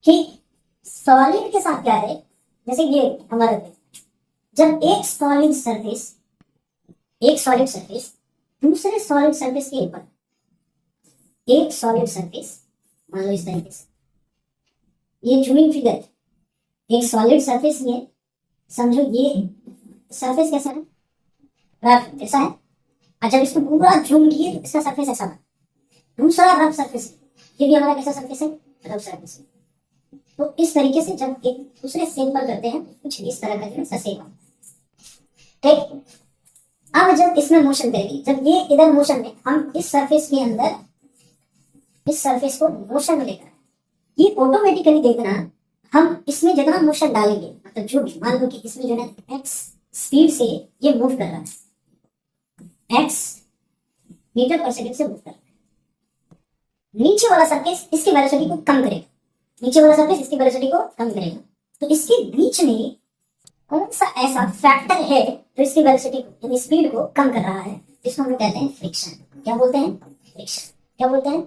कि सॉलिड के साथ क्या है, जैसे ये हमारा जब एक सॉलिड सरफेस दूसरे सॉलिड सरफेस के ऊपर, एक सॉलिड सरफेस मान लो इस तरीके से, ये जूमिंग फिगर, एक सॉलिड सरफेस ये समझो, ये सरफेस कैसा है, रफ ऐसा है। और जब इसको पूरा जूम किए तो इसका सरफेस ऐसा है, दूसरा रफ सरफेस, ये भी हमारा कैसा सरफेस है, रफ सरफेस। तो इस तरीके से जब एक दूसरे सैंपल करते हैं कुछ इस तरह का सेम, ठीक। अब जब इसमें मोशन करेगी, जब ये इधर मोशन में, हम इस सरफेस के अंदर इस सरफेस को मोशन में लेकर, ये ऑटोमेटिकली देखना, हम इसमें जितना मोशन डालेंगे, मतलब जो भी मान लो कि इसमें जो है एक्स स्पीड से ये मूव कर रहा है, एक्स मीटर पर सेकंड से मूव कर रहा है, नीचे वाला सरफेस इसकी वेलोसिटी को कम करेगा, नीचे वाला सरफेस इसकी वेलोसिटी को कम करेगा। तो इसके बीच में कौन सा ऐसा फैक्टर है जो इसकी वेलोसिटी को यानी स्पीड को कम कर रहा है, जिसको हम कहते हैं फ्रिक्शन। क्या बोलते हैं? फ्रिक्शन। क्या बोलते हैं?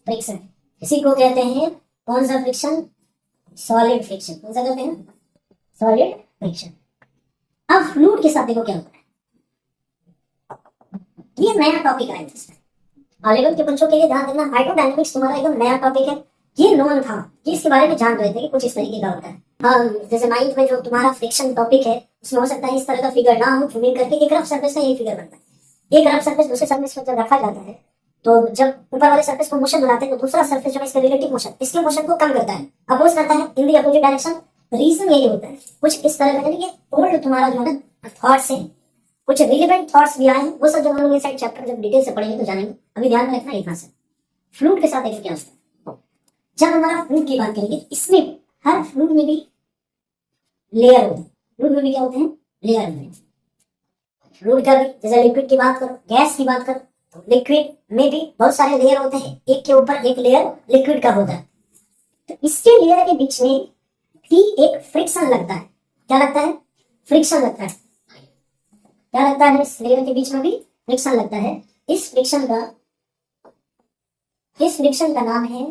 फ्रिक्शन। इसी को कहते हैं कौन सा फ्रिक्शन? Solid friction. कौन सा कहते हैं? Solid friction. अब फ्लूइड के साथ देखो क्या होता है, ये नया टॉपिक आया इसमें और के बच्चों के लिए ध्यान देना, हाइड्रोडायनामिक्स तुम्हारा एकदम नया टॉपिक है, ये नॉन था, ये इसके बारे में जान रहे थे कि कुछ इस तरीके का होता है। हाँ, जैसे 9th में जो तुम्हारा फ्रिक्शन टॉपिक है उसमें हो सकता है इस तरह का फिगर ना हो, जूमिंग करके एक रफ सरफेस का यही फिगर बनता है। एक रफ सरफेस दूसरे सरफेस पर जब रखा जाता है तो जब ऊपर वाले सरफेस को मोशन बनाते हैं तो दूसरा सरफेस जो है इसके रिलेटिव मोशन, इसके मोशन को कम करता है, अपोज करता है इन दी अपोजिट डायरेक्शन। रीजन यही होता है, कुछ इस तरह का, यानी कि ओल्ड तुम्हारा जो है ना थॉट्स है, कुछ रिलेवेंट थॉट्स भी आए हैं, वो सब जब हम लोग इनसाइड चैप्टर जब डिटेल से पढ़ेंगे तो जानेंगे। अभी ध्यान में रखना इतना से। फ्लूइड के साथ देखिए क्या होता है, जब हमारा फ्लूइड की बात करेंगे इसमें हर फ्लूइड में भी लेयर होते हैं, फ्लूइड में भी क्या होते हैं? लेयर होते हैं। फ्लूइड का भी जैसे लिक्विड की बात करो, गैस की बात करो, तो लिक्विड में भी बहुत सारे लेयर होते हैं, एक के ऊपर एक लेयर लिक्विड का होता है। तो इसके लेयर के बीच में भी एक फ्रिक्शन लगता है। क्या लगता है? फ्रिक्शन लगता है। क्या लगता है? इस लेयर के बीच में भी फ्रिक्शन लगता है। इस फ्रिक्शन का नाम है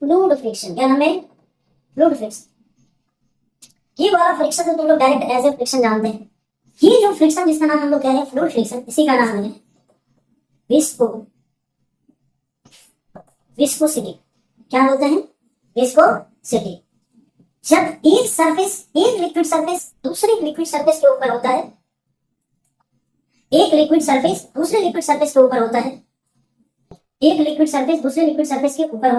फ्लूइड फ्रिक्शन। क्या नाम है? Fluid friction. ये वाला फ्रिक्शन तो तुम लोग डायरेक्ट एज ए फ्रिक्शन जानते हैं। ये जो फ्रिक्शन जिसका नाम हम लोग कह रहे हैं फ्लूइड फ्रिक्शन, इसी का नाम है विस्कोसिटी। क्या बोलते हैं? विस्कोसिटी। जब एक सरफेस, एक लिक्विड सरफेस दूसरे लिक्विड सरफेस के ऊपर होता है, एक लिक्विड सरफेस दूसरे लिक्विड सरफेस के ऊपर होता है, एक लिक्विड सरफेस दूसरे लिक्विड सरफेस के ऊपर